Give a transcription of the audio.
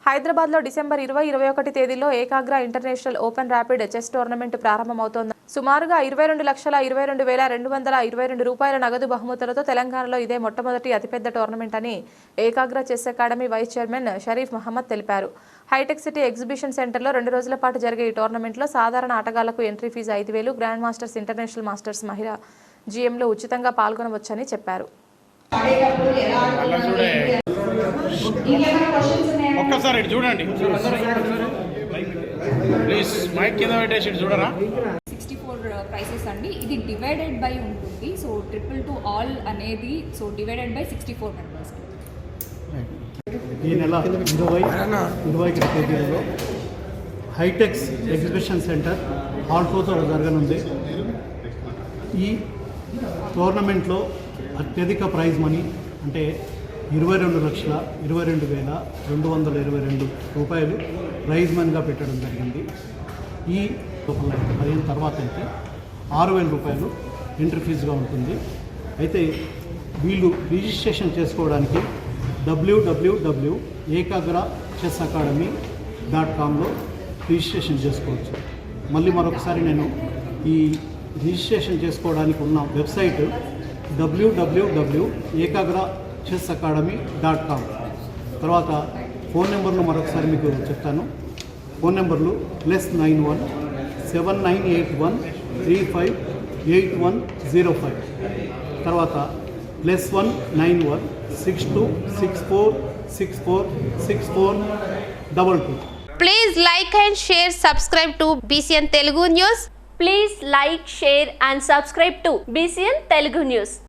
హైదరాబాద్లో డిసెంబర్ 20-21 తేదీల్లో Ekagra international open rapid chess tournament ప్రారంభమవుతోంది. సుమారుగా 22,22,222 రూపాయల నగదు బహుమతులతో తెలంగాణలో ఇదే మొట్టమొదటి అతిపెద్ద టోర్నమెంట్ అని Ekagra chess academy vice chairman Sharif Mohammed తెలిపారు. హైటెక్ సిటీ ఎగ్జిబిషన్ సెంటర్లో 2 రోజుల పాటు జరిగే ఈ టోర్నమెంట్లో సాధారణ ఆటగాళ్లకు entry fees 5,000, grand masters, international masters, మహిళా జీఎంలు ఉచితంగా పాల్గొనవచ్చని చెప్పారు. ఒక్కసారి చూడండి ప్లీజ్, మైక్ కింద పెట్టేసి చూడరా. 64 ప్రైసెస్ అండి. ఇది డివైడెడ్ బై ఉంటుంది. సో ట్రిపుల్ టు ఆల్ అనేది సో డివైడెడ్ బై 64 మెంబర్స్. ఈ నెల 20 తేదీలో హైటెక్స్ ఎగ్జిబిషన్ సెంటర్ హాల్కోతో జరగనుంది. ఈ టోర్నమెంట్లో అత్యధిక ప్రైజ్ మనీ అంటే 22,22,222 రూపాయలు ప్రైజ్ మనీగా పెట్టడం జరిగింది. ఈ అయిన తర్వాత అయితే 6,000 రూపాయలు ఎంట్రీ ఫీజుగా ఉంటుంది. అయితే వీళ్ళు రిజిస్ట్రేషన్ చేసుకోవడానికి www.ekagrachessacademy.comలో రిజిస్ట్రేషన్ చేసుకోవచ్చు. మళ్ళీ మరొకసారి నేను ఈ రిజిస్ట్రేషన్ చేసుకోవడానికి ఉన్న వెబ్సైట్ www.ekagrachessacademy.com. తర్వాత ఫోన్ నెంబర్లు మరొకసారి మీకు చెప్తాను. ఫోన్ నెంబర్లు +91 7981 358105, తర్వాత +191 6264646422. Please like and share, subscribe to BCN Telugu News. Please like, share and subscribe to BCN Telugu News.